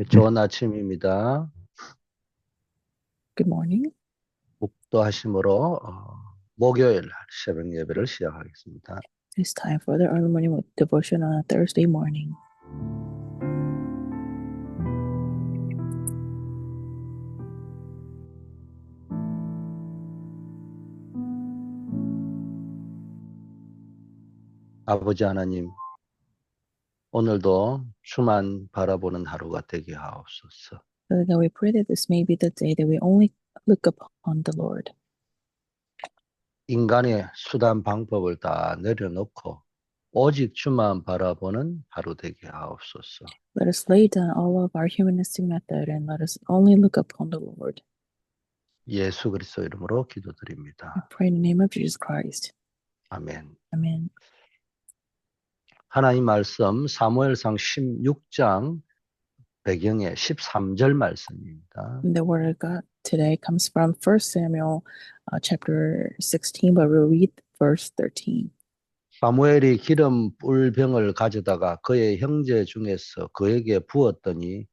좋은 아침입니다. Good morning. 묵도하심으로 목요일 새벽 예배를 시작하겠습니다. It's time for the early morning devotion on a Thursday morning. 아버지 하나님, 오늘도 주만 바라보는 하루가 되게 하옵소서. Father God, we pray that this may be the day that we only look upon the Lord. 인간의 수단 방법을 다 내려놓고 오직 주만 바라보는 하루 되게 하옵소서. Let us lay down all of our humanistic method and let us only look upon the Lord. 예수 그리스도 이름으로 I 기도드립니다. pray in the name of Jesus Christ. 아멘. Amen. 하나님 말씀 사무엘상 16장 배경의 13절 말씀입니다. And the word of God today comes from 1 Samuel chapter 16, but we'll read verse 13. 사무엘이 기름 뿔 병을 가져다가 그의 형제 중에서 그에게 부었더니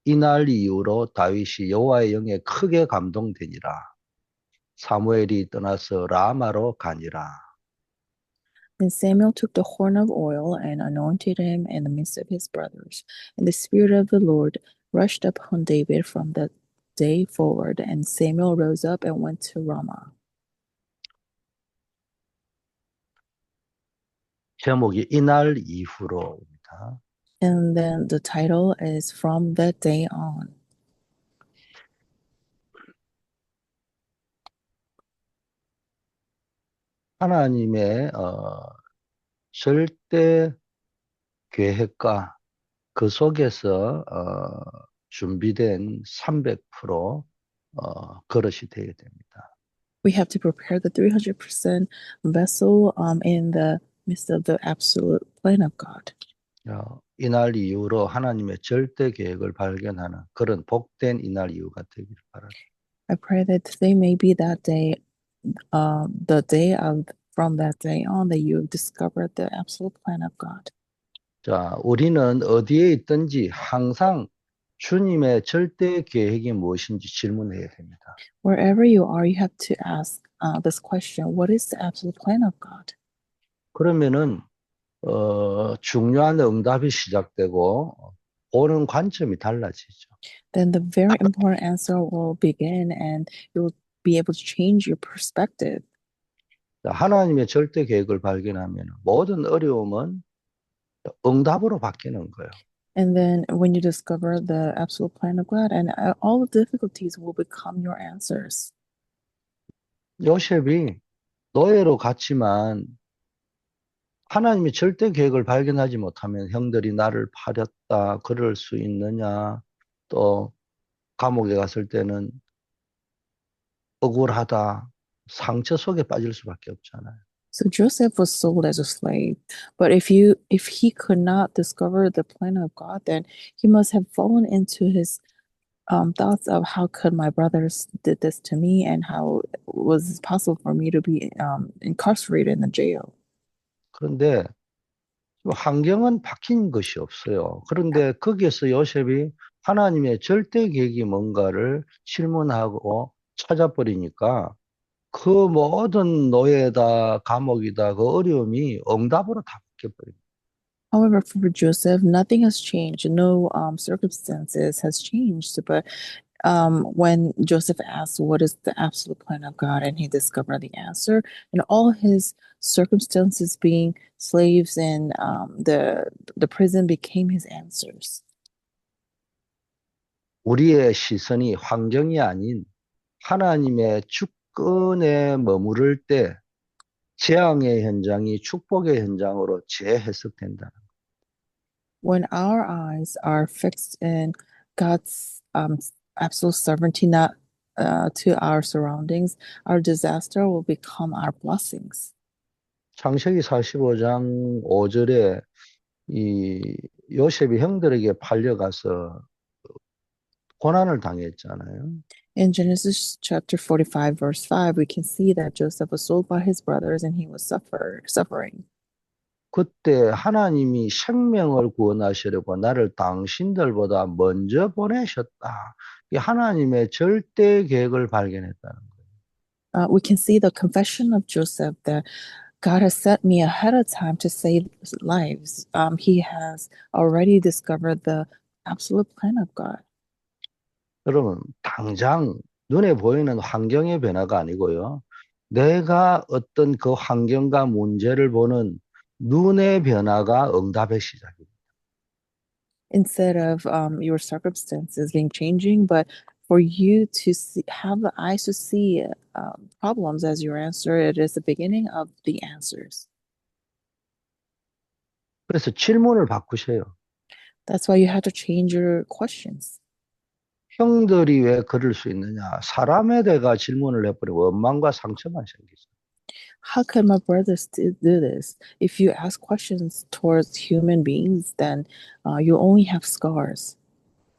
이날 이후로 다윗이 여호와의 영에 크게 감동되니라. 사무엘이 떠나서 라마로 가니라. Then Samuel took the horn of oil and anointed him in the midst of his brothers. And the Spirit of the Lord rushed upon David from that day forward. And Samuel rose up and went to Ramah. 제목이 이날 이후로입니다. And then the title is From That Day On. 하나님의 절대 계획과 그 속에서 준비된 300% 그릇이 되어야 됩니다. We have to prepare the 300% vessel in the midst of the absolute plan of God. 이날 이후로 하나님의 절대 계획을 발견하는 그런 복된 이날 이후가 되기를 바랍니다. I pray that today may be that day, the day of from that day on that you have discovered the absolute plan of God. 자, 우리는 어디에 있든지 항상 주님의 절대 계획이 무엇인지 질문해야 됩니다. Wherever you are, you have to ask this question: what is the absolute plan of God? 그러면은 중요한 응답이 시작되고 보는 관점이 달라지죠. Then the very important answer will begin, and you will be able to change your perspective. 자, 하나님의 절대 계획을 발견하면 모든 어려움은 응답으로 바뀌는 거예요. And then when you discover the absolute plan of God, and all the difficulties will become your answers. 요셉이 노예로 갔지만 하나님의 절대 계획을 발견하지 못하면 형들이 나를 파렸다 그럴 수 있느냐, 또 감옥에 갔을 때는 억울하다, 상처 속에 빠질 수밖에 없잖아요. So Joseph was sold as a slave, but if he could not discover the plan of God, then he must have fallen into his thoughts of how could my brothers did this to me, and how was it possible for me to be incarcerated in the jail. 그런데 환경은 바뀐 것이 없어요. 그런데 거기에서 요셉이 하나님의 절대 계획이 뭔가를 질문하고 찾아버리니까 그 모든 노예다, 감옥이다, 그 어려움이 응답으로 다 바뀌어버립니다. However, for Joseph, nothing has changed. No circumstances has changed. But when Joseph asked, "What is the absolute plan of God?" and he discovered the answer, and all his circumstances, being slaves in the prison, became his answers. 우리의 시선이 환경이 아닌 하나님의 주권에 머무를 때 재앙의 현장이 축복의 현장으로 재해석된다. When our eyes are fixed in God's absolute sovereignty, not to our surroundings, our disaster will become our blessings. 창세기 45장 5절에 이 요셉이 형들에게 팔려가서 고난을 당했잖아요. In Genesis chapter 45, verse 5, we can see that Joseph was sold by his brothers and he was suffering. 그때 하나님이 생명을 구원하시려고 나를 당신들보다 먼저 보내셨다. 이 하나님의 절대 계획을 발견했다는 거예요. We can see the confession of Joseph that God has set me ahead of time to save lives. He has already discovered the absolute plan of God. 여러분, 당장 눈에 보이는 환경의 변화가 아니고요. 내가 어떤 그 환경과 문제를 보는 눈의 변화가 응답의 시작입니다. Instead of your circumstances being changing, but for you to see, have the eyes to see problems as your answer, it is the beginning of the answers. 그래서 질문을 바꾸세요. That's why you have to change your questions. 형들이 왜 그럴 수 있느냐? 사람에 대가 질문을 해버리고 원망과 상처만 생기죠. How could my brothers do this? If you ask questions towards human beings, then you only have scars.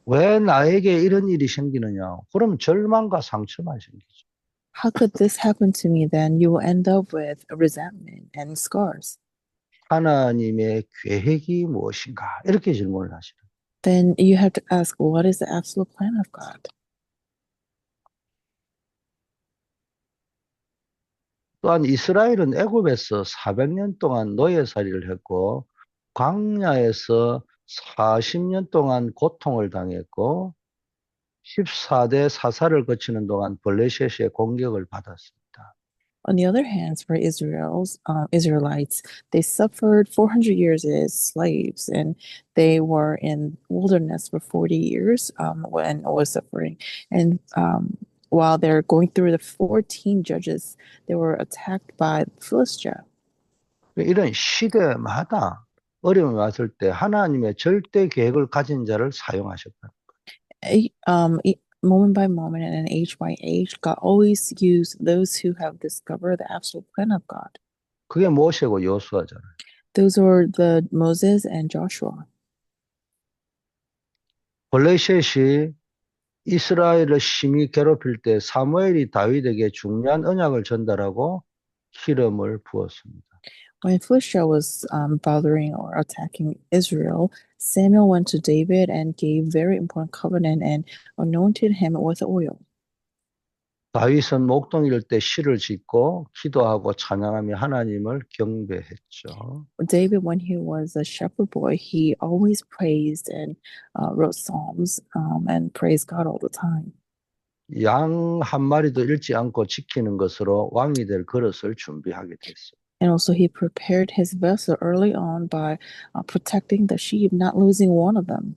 왜 나에게 이런 일이 생기느냐? 그럼 절망과 상처만 생기죠. How could this happen to me? Then you will end up with resentment and scars. 하나님의 계획이 무엇인가? 이렇게 질문을 하시죠. Then you have to ask, what is the absolute plan of God? 또한 이스라엘은 애굽에서 400년 동안 노예살이를 했고 광야에서 40년 동안 고통을 당했고 14대 사사를 거치는 동안 블레셋의 공격을 받았습니다. On the other hand, for Israelites, they suffered 400 years as slaves, and they were in wilderness for 40 years when was suffering. And while they're going through the 14 judges, they were attacked by Philistia. 이런 시대마다 어려움이 왔을 때 하나님의 절대 계획을 가진 자를 사용하셨다. Moment by moment and age by age, God always used those who have discovered the absolute plan of God. 그게 모세고 여호수아잖아요. Those were the Moses and Joshua. 블레셋이 이스라엘을 심히 괴롭힐 때 사무엘이 다윗에게 중요한 언약을 전달하고 기름을 부었습니다. When Philistia was bothering or attacking Israel, Samuel went to David and gave very important covenant and anointed him with oil. 다윗은 목동일 때 시를 짓고 기도하고 찬양하며 하나님을 경배했죠. David, when he was a shepherd boy, he always praised and wrote psalms and praised God all the time. 양 한 마리도 잃지 않고 지키는 것으로 왕이 될 그릇을 준비하게 됐어요. And also, he prepared his vessel early on by protecting the sheep, not losing one of them.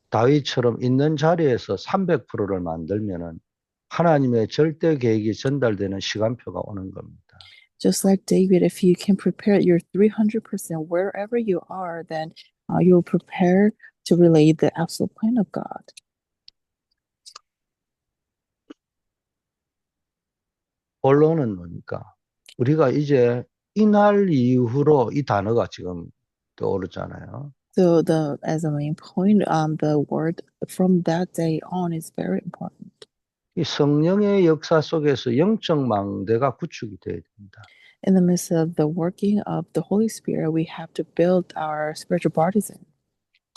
다윗처럼 있는 자리에서 300%를 만들면은 하나님의 절대 계획이 전달되는 시간표가 오는 겁니다. Just like David, if you can prepare your 300% wherever you are, then you'll prepare to relay the absolute plan of God. 본론은 뭡니까? 우리가 이제 이날 이후로 이 단어가 지금 떠오르잖아요. So as a main point, the word from that day on is very important. 이 성령의 역사 속에서 영적 망대가 구축이 돼야 됩니다. In the midst of the working of the Holy Spirit, we have to build our spiritual partisan.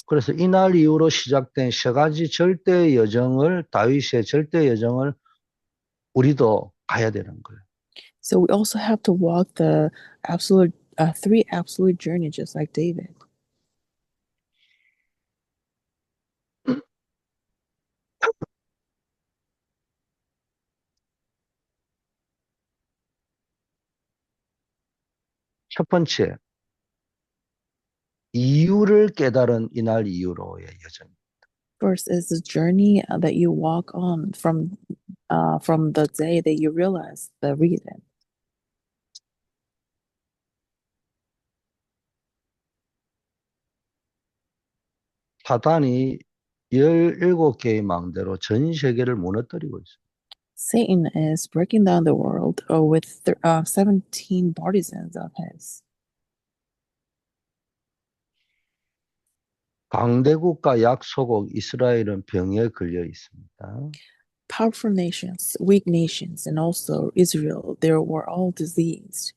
그래서 이날 이후로 시작된 세 가지 절대 여정을 다윗의 절대 여정을 우리도 가야 되는 거예요. So we also have to walk the absolute three absolute journeys, just like David. 첫 번째, 이유를 깨달은 이날 이후로의 여정. First is the journey that you walk on from the day that you realize the reason. 사단이 17개의 망대로 전 세계를 무너뜨리고 있어요. Satan is breaking down the world with 17 partisans of his. 강대국과 약소국 이스라엘은 병에 걸려 있습니다. Powerful nations, weak nations, and also Israel, they were all diseased.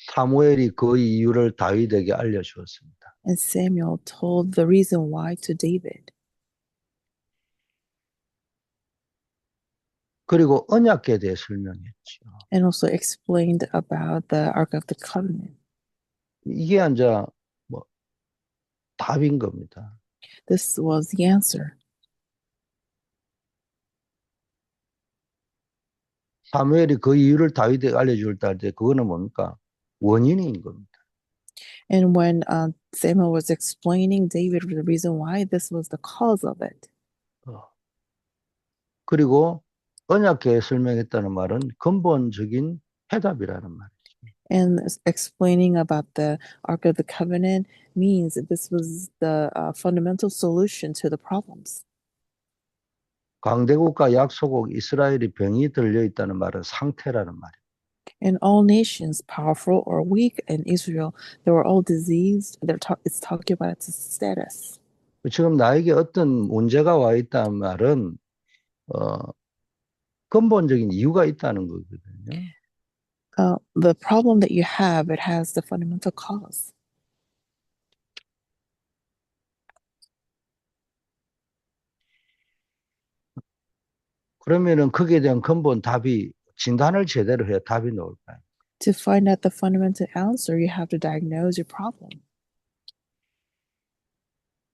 사무엘이 그 이유를 다윗에게 알려주었습니다. And Samuel told the reason why to David. 그리고 언약궤에 대해 설명했죠. And also explained about the Ark of the Covenant. 이게 이제 뭐 답인 겁니다. This was the answer. 사무엘이 그 이유를 다윗에게 알려줄 때 그거는 뭡니까? 원인인 겁니다. And when Samuel was explaining David the reason why, this was the cause of it. 그리고 언약궤에 설명했다는 말은 근본적인 해답이라는 말이에요. And explaining about the Ark of the Covenant means that this was the fundamental solution to the problems. 강대국과 약소국 이스라엘이 병이 들려 있다는 말은 상태라는 말이에요. And all nations, powerful or weak, in Israel, they were all diseased. It's talking about its status. 지금 나에게 어떤 문제가 와 있다는 말은 근본적인 이유가 있다는 거거든요. The problem that you have, it has the fundamental cause. 그러면은 거기에 대한 근본 답이 진단을 제대로 해야 답이 나올까요? To find out the fundamental answer, you have to diagnose your problem.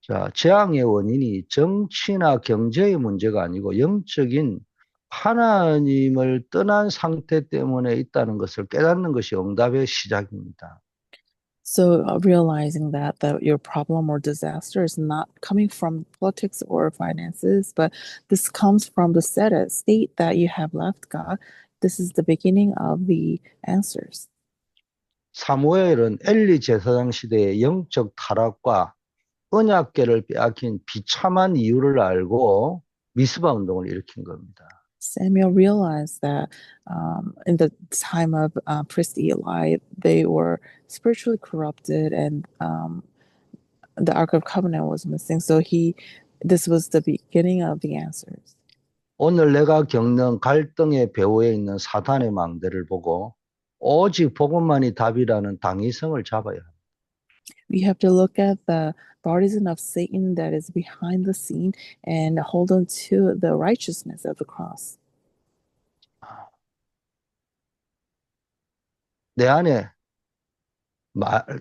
자, 재앙의 원인이 정치나 경제의 문제가 아니고 영적인 하나님을 떠난 상태 때문에 있다는 것을 깨닫는 것이 응답의 시작입니다. So realizing that your problem or disaster is not coming from politics or finances, but this comes from the state that you have left God. This is the beginning of the answers. 사무엘은 엘리 제사장 시대의 영적 타락과 언약궤를 빼앗긴 비참한 이유를 알고 미스바 운동을 일으킨 겁니다. Samuel realized that in the time of priest Eli, they were spiritually corrupted, and the Ark of Covenant was missing. So this was the beginning of the answers. 오늘 내가 겪는 갈등의 배후에 있는 사탄의 망대를 보고 오직 복음만이 답이라는 당위성을 잡아야 합니다. We have to look at the partisan of Satan that is behind the scene and hold on to the righteousness of the cross. 내 안에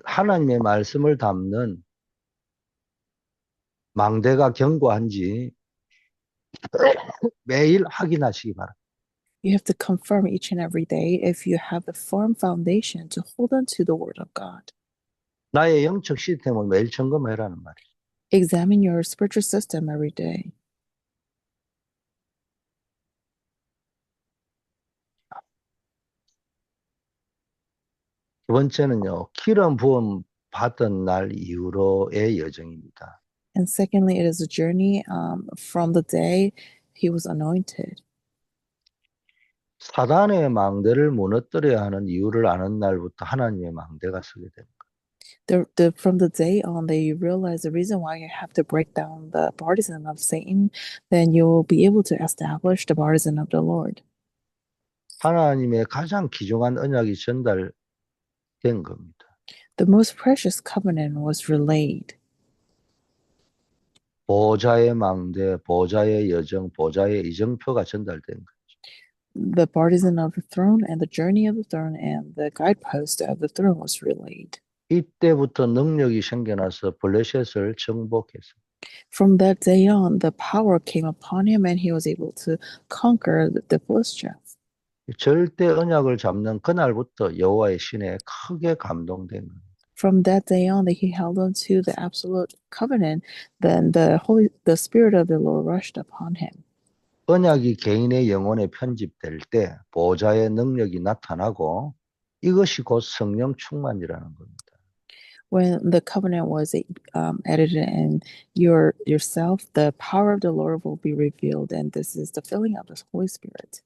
하나님의 말씀을 담는 망대가 견고한지 매일 확인하시기 바랍니다. You have to confirm each and every day if you have the firm foundation to hold on to the word of God. 나의 영적 시스템을 매일 점검해라는 말이에요. Examine your spiritual system every day. 두 번째는요, 기름 부음 받은 날 이후로의 여정입니다. And secondly, it is a journey from the day he was anointed. 사단의 망대를 무너뜨려야 하는 이유를 아는 날부터 하나님의 망대가 서게 됩니다. From the day on that you realize the reason why you have to break down the partisan of Satan, then you will be able to establish the partisan of the Lord. 하나님의 가장 귀중한 언약이 전달된 겁니다. The most precious covenant was relayed. 보좌의 망대, 보좌의 여정, 보좌의 이정표가 전달된 거죠. The partisan of the throne and the journey of the throne and the guidepost of the throne was relayed. 이때부터 능력이 생겨나서 블레셋을 정복했습니다. From that day on, the power came upon him and he was able to conquer the Philistines. 절대 언약을 잡는 그날부터 여호와의 신에 크게 감동된 겁니다. From that day on that he held on to the absolute covenant, then the Spirit of the Lord rushed upon him. 언약이 개인의 영혼에 편집될 때 보좌의 능력이 나타나고 이것이 곧 성령 충만이라는 겁니다. When the covenant was edited in yourself, the power of the Lord will be revealed, and this is the filling of the Holy Spirit.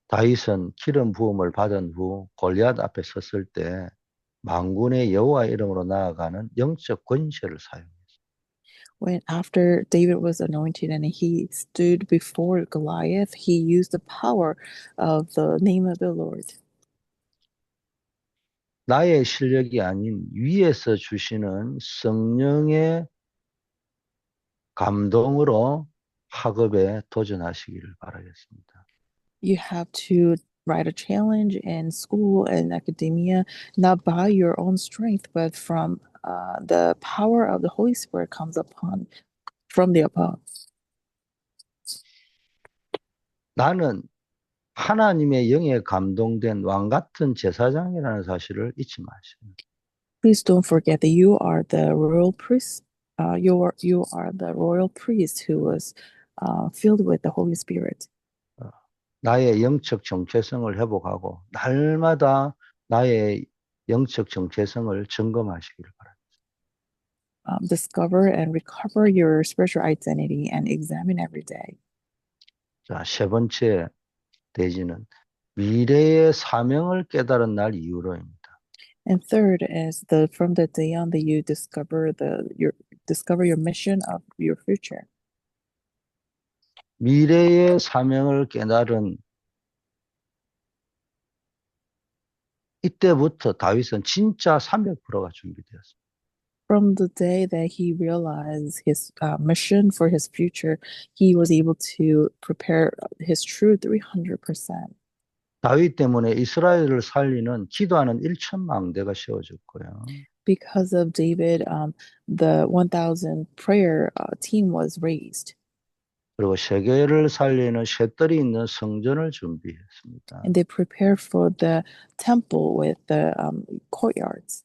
다윗은 기름 부음을 받은 후 골리앗 앞에 섰을 때 만군의 여호와 이름으로 나아가는 영적 권세를 사용했어요. When after David was anointed and he stood before Goliath, he used the power of the name of the Lord. 나의 실력이 아닌 위에서 주시는 성령의 감동으로 학업에 도전하시기를 바라겠습니다. You have to write a challenge in school and academia, not by your own strength, but from the power of the Holy Spirit comes upon from the above. 나는 하나님의 영에 감동된 왕 같은 제사장이라는 사실을 잊지 마세요. Please don't forget that you are the royal priest. You are the royal priest who was filled with the Holy Spirit. 나의 영적 정체성을 회복하고 날마다 나의 영적 정체성을 점검하시기를 바랍니다. Discover and recover your spiritual identity and examine every day. 자, 세 번째 대지는 미래의 사명을 깨달은 날 이후로입니다. And third is the from the day on that you discover your mission of your future. 미래의 사명을 깨달은 이때부터 다윗은 진짜 300%가 준비되었습니다. From the day that he realized his mission for his future, he was able to prepare his true 300%. 다윗 때문에 이스라엘을 살리는 기도하는 1,000망대가 세워졌고요. Because of David, the 1,000 prayer team was raised. 그리고 세계를 살리는 셋들이 있는 성전을 준비했습니다. And they prepared for the temple with the courtyards.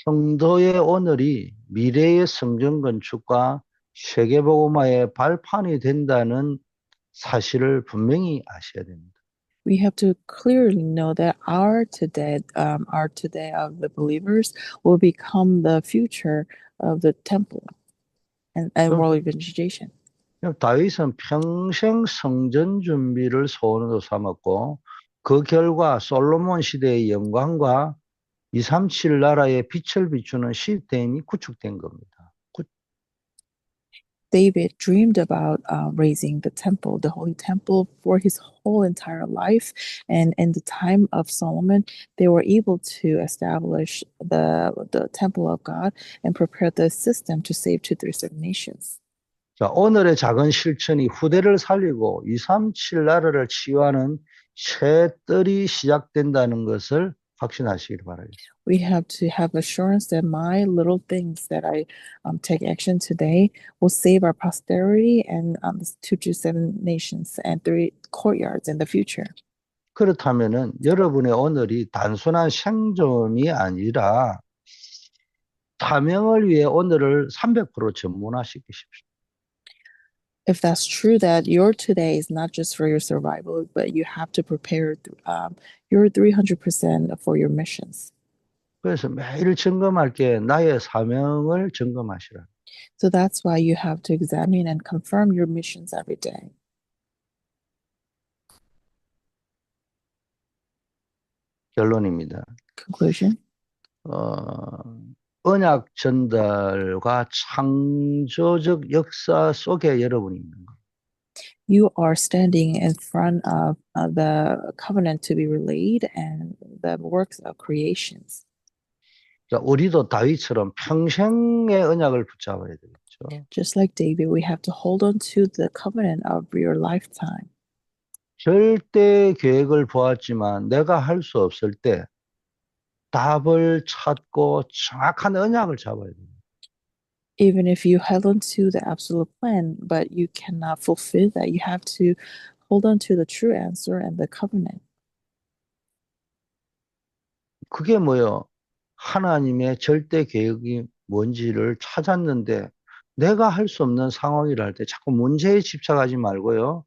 성도의 오늘이 미래의 성전 건축과 세계복음화의 발판이 된다는 사실을 분명히 아셔야 됩니다. We have to clearly know that our today of the believers will become the future of the temple and world evangelization. 다윗은 평생 성전 준비를 소원으로 삼았고 그 결과 솔로몬 시대의 영광과 237 나라의 빛을 비추는 시스템이 구축된 겁니다. David dreamed about raising the temple, the holy temple, for his whole entire life. And in the time of Solomon, they were able to establish the temple of God and prepare the system to save 237 nations. 자, 오늘의 작은 실천이 후대를 살리고 237 나라를 치유하는 새 뜰이 시작된다는 것을 확신하시길 바라겠습니다. We have to have assurance that my little things that I take action today will save our posterity and 227 nations and 3 courtyards in the future. 그렇다면은 여러분의 오늘이 단순한 생존이 아니라 사명을 위해 오늘을 300% 전문화시키십시오. If that's true, that your today is not just for your survival, but you have to prepare your 300% for your missions. 그래서 매일 점검할 게 나의 사명을 점검하시라. So that's why you have to examine and confirm your missions every day. 결론입니다. Conclusion. 언약 전달과 창조적 역사 속에 여러분이 있는 거예요. You are standing in front of the covenant to be relayed and the works of creations. 자, 우리도 다윗처럼 평생의 언약을 붙잡아야 되겠죠. Just like David, we have to hold on to the covenant of your lifetime. 절대 계획을 보았지만 내가 할 수 없을 때 답을 찾고 정확한 언약을 잡아야 돼요. Even if you held on to the absolute plan, but you cannot fulfill that, you have to hold on to the true answer and the covenant. 그게 뭐요? 하나님의 절대 계획이 뭔지를 찾았는데 내가 할 수 없는 상황이라 할 때 자꾸 문제에 집착하지 말고요.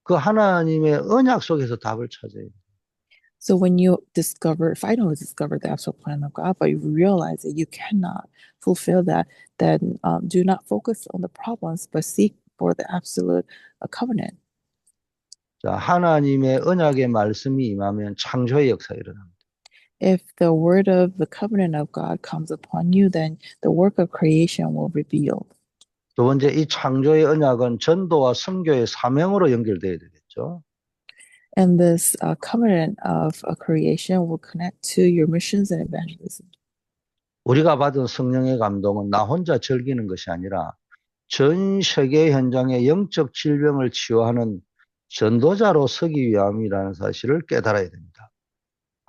그 하나님의 언약 속에서 답을 찾아야 돼요. So when you finally discover the absolute plan of God, but you realize that you cannot fulfill that, then do not focus on the problems, but seek for the absolute covenant. 자, 하나님의 언약의 말씀이 임하면 창조의 역사가 일어납니다. If the word of the covenant of God comes upon you, then the work of creation will reveal. 두 번째, 이 창조의 언약은 전도와 선교의 사명으로 연결돼야 되겠죠. And this covenant of creation will connect to your missions and evangelism. 우리가 받은 성령의 감동은 나 혼자 즐기는 것이 아니라 전 세계 현장의 영적 질병을 치유하는 전도자로 서기 위함이라는 사실을 깨달아야 됩니다.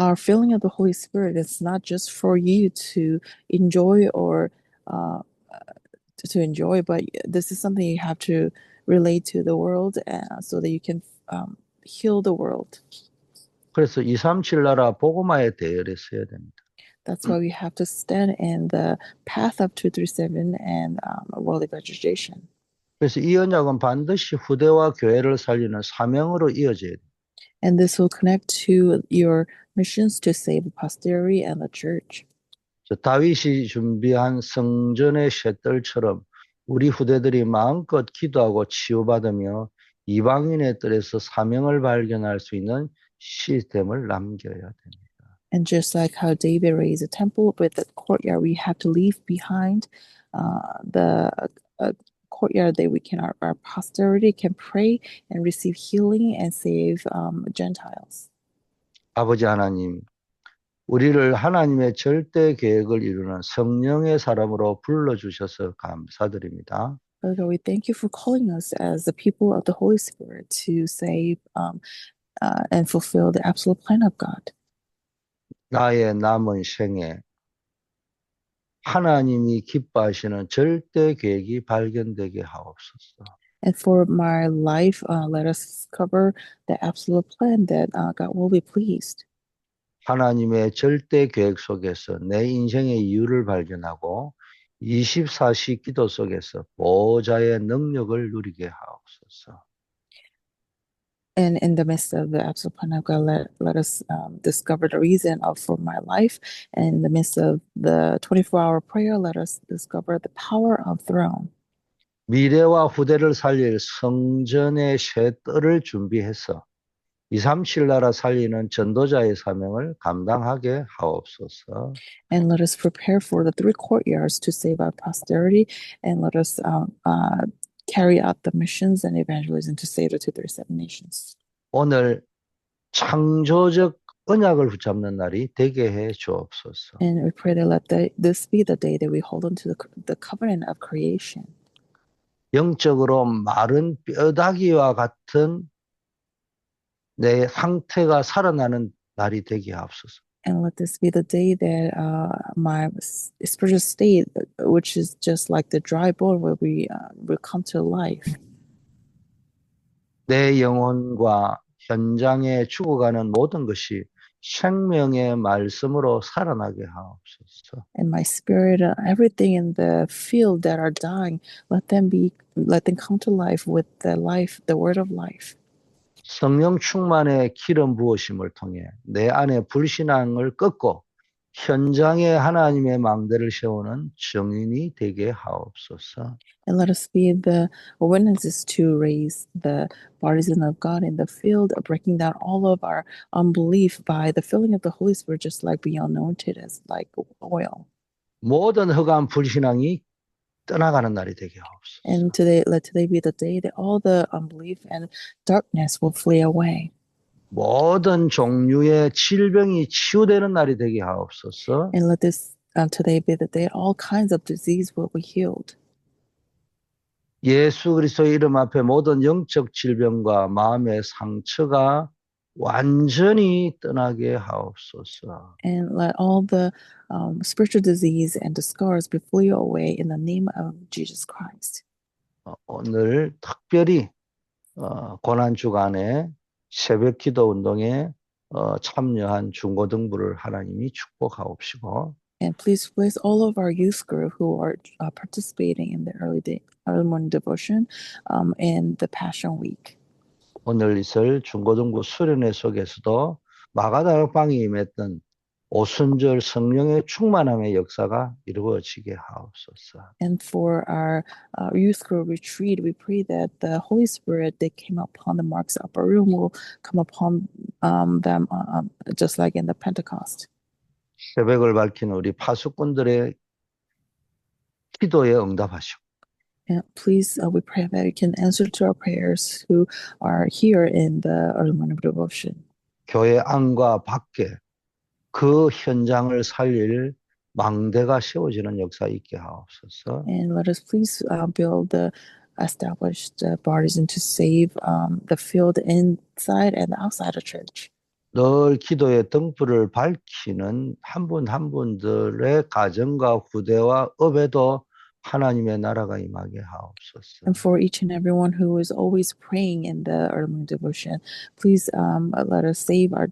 Our feeling of the Holy Spirit is not just for you to enjoy or to enjoy, but this is something you have to relate to the world so that you can heal the world. 그래서 237 나라 복음화의 대열에 서야 됩니다. That's why we have to stand in the path of 237 and world evangelization. 그래서 이 언약은 반드시 후대와 교회를 살리는 사명으로 이어져야 돼요. And this will connect to your missions to save the posterity and the church. 다윗이 준비한 성전의 셋들처럼 우리 후대들이 마음껏 기도하고 치유받으며 이방인의 뜰에서 사명을 발견할 수 있는 시스템을 남겨야 됩니다. And just like how David raised a temple with the courtyard, we have to leave behind the courtyard that we can our posterity can pray and receive healing and save Gentiles. 아버지 하나님, 우리를 하나님의 절대 계획을 이루는 성령의 사람으로 불러주셔서 감사드립니다. Father God, we thank you for calling us as the people of the Holy Spirit to save and fulfill the absolute plan of God. 나의 남은 생에 하나님이 기뻐하시는 절대 계획이 발견되게 하옵소서. And for my life, let us discover the absolute plan that God will be pleased. 하나님의 절대 계획 속에서 내 인생의 이유를 발견하고 24시 기도 속에서 보호자의 능력을 누리게 하옵소서. And in the midst of the absolute plan of God, let us discover the reason for my life. And in the midst of the 24-hour prayer, let us discover the power of throne. 미래와 후대를 살릴 성전의 새 뜰을 준비해서 237 나라 살리는 전도자의 사명을 감당하게 하옵소서. And let us prepare for the 3 courtyards to save our posterity. And let us carry out the missions and evangelism to save the 237 nations. 오늘 창조적 언약을 붙잡는 날이 되게 해 주옵소서. And we pray that this be the day that we hold on to the covenant of creation. 영적으로 마른 뼈다귀와 같은 내 상태가 살아나는 날이 되게 하옵소서. And let this be the day that my spiritual state, which is just like the dry bone, will come to life. 내 영혼과 현장에 죽어가는 모든 것이 생명의 말씀으로 살아나게 하옵소서. And my spirit, everything in the field that are dying, let them come to life with the word of life. 성령 충만의 기름 부으심을 통해 내 안에 불신앙을 꺾고 현장에 하나님의 망대를 세우는 증인이 되게 하옵소서. And let us be the witnesses to raise the partisan of God in the field, breaking down all of our unbelief by the filling of the Holy Spirit, just like be anointed as like oil. 모든 흑암 불신앙이 떠나가는 날이 되게 하옵소서. And let today be the day that all the unbelief and darkness will flee away. 모든 종류의 질병이 치유되는 날이 되게 하옵소서. And let this today be the day all kinds of disease will be healed. 예수 그리스도의 이름 앞에 모든 영적 질병과 마음의 상처가 완전히 떠나게 하옵소서. And let all the spiritual disease and the scars be flee away in the name of Jesus Christ. 오늘 특별히 고난 주간에 새벽 기도 운동에 참여한 중고등부를 하나님이 축복하옵시고 And please place all of our youth group who are participating in the early morning devotion in the Passion Week. 오늘 있을 중고등부 수련회 속에서도 마가다락방에 임했던 오순절 성령의 충만함의 역사가 이루어지게 하옵소서. And for our youth group retreat, we pray that the Holy Spirit that came upon the Mark's upper room will come upon them just like in the Pentecost. 새벽을 밝힌 우리 파수꾼들의 기도에 응답하시고 And please, we pray that you can answer to our prayers who are here in the early morning devotion. 교회 안과 밖에 그 현장을 살릴 망대가 세워지는 역사 있게 하옵소서. And let us please build the established bodies and to save the field inside and outside the church. 늘 기도의 등불을 밝히는 한 분 한 분들의 가정과 후대와 업에도 하나님의 나라가 임하게 하옵소서. And for each and everyone who is always praying in the early morning devotion, please let us save our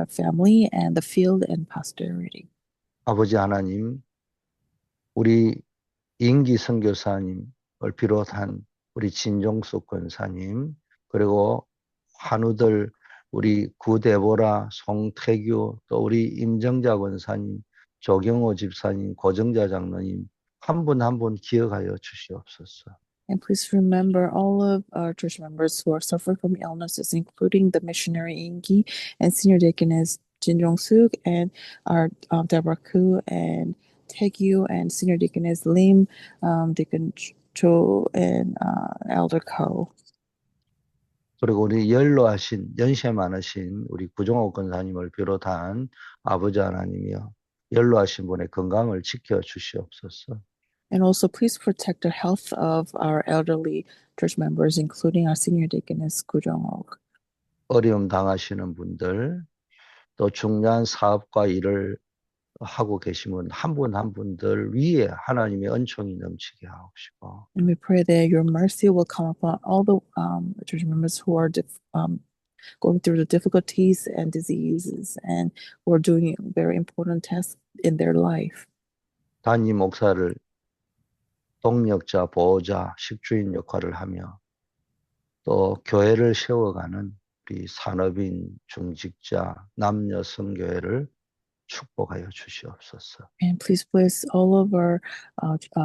family and the field and posterity. 아버지 하나님, 우리 임기 선교사님을 비롯한 우리 진종숙 권사님, 그리고 환우들, 우리 구대보라, 송태규, 또 우리 임정자 권사님, 조경호 집사님, 고정자 장로님, 한 분 한 분 기억하여 주시옵소서. And please remember all of our church members who are suffering from illnesses, including the missionary Ingi and senior deaconess Jin Jong-suk and our Deborah Koo and Taegyu and senior deaconess Lim, Deacon Cho and Elder Ko. 그리고 우리 연로하신, 연세 많으신 우리 구종옥 권사님을 비롯한 아버지 하나님이여, 연로하신 분의 건강을 지켜 주시옵소서. And also please protect the health of our elderly church members, including our senior deaconess Gu Jong-ok. 어려움 당하시는 분들, 또 중요한 사업과 일을 하고 계시면 한 분 한 분들 위에 하나님의 은총이 넘치게 하옵시고, And we pray that your mercy will come upon all the church members who are going through the difficulties and diseases and who are doing very important tasks in their life. 단임 목사를 동력자, 보호자, 식주인 역할을 하며 또 교회를 세워가는 우리 산업인, 중직자, 남녀 성교회를 축복하여 주시옵소서. And please bless all of our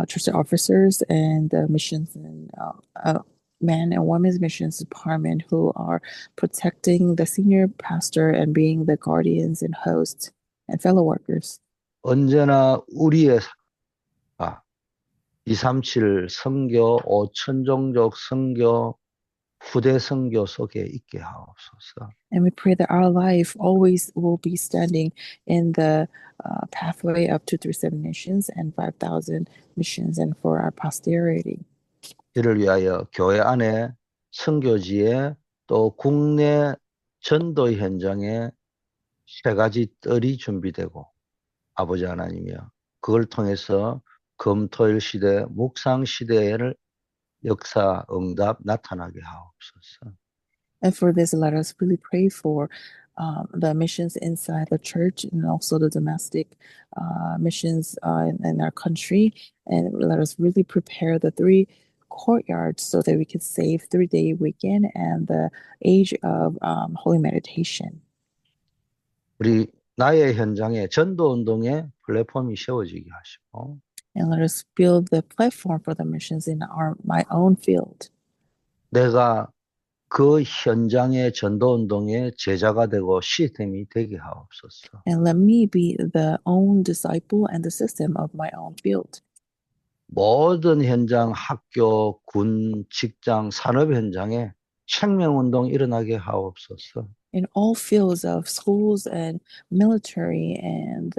church officers and the missions and men and women's missions department who are protecting the senior pastor and being the guardians and hosts and fellow workers. 언제나 우리의 237 선교, 5천종족 선교, 후대 선교 속에 있게 하옵소서. And we pray that our life always will be standing in the pathway of 237 nations and 5,000 missions and for our posterity. 이를 위하여 교회 안에 선교지에 또 국내 전도 현장에 세 가지 뜰이 준비되고 아버지 하나님이여 그걸 통해서 금토일 시대, 묵상 시대를 역사, 응답 나타나게 하옵소서. And for this, let us really pray for the missions inside the church and also the domestic missions in our country. And let us really prepare the 3 courtyards so that we can save 3-day weekend and the age of holy meditation. 우리 나의 현장에 전도 운동의 플랫폼이 세워지게 하시고 And let us build the platform for the missions in my own field. 내가 그 현장의 전도 운동의 제자가 되고 시스템이 되게 하옵소서. And let me be the own disciple and the system of my own field. 모든 현장, 학교, 군, 직장, 산업 현장에 생명운동 일어나게 하옵소서. In all fields of schools and military and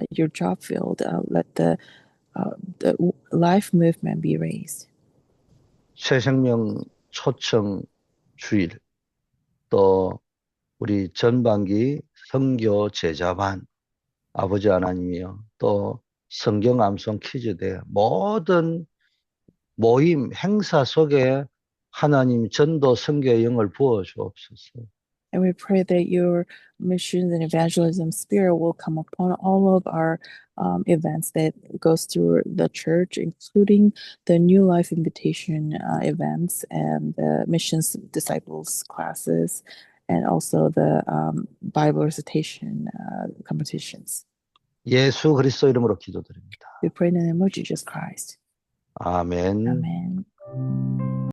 your job field, let the life movement be raised. 새생명 초청 주일, 또 우리 전반기 선교 제자반, 아버지 하나님이여, 또 성경 암송 퀴즈대 모든 모임 행사 속에 하나님 전도 선교의 영을 부어 주옵소서. And we pray that your missions and evangelism spirit will come upon all of our events that goes through the church, including the New Life Invitation events and the missions disciples classes, and also the Bible recitation competitions. 예수 그리스도 이름으로 기도드립니다. We pray in the name of Jesus Christ. 아멘. Amen.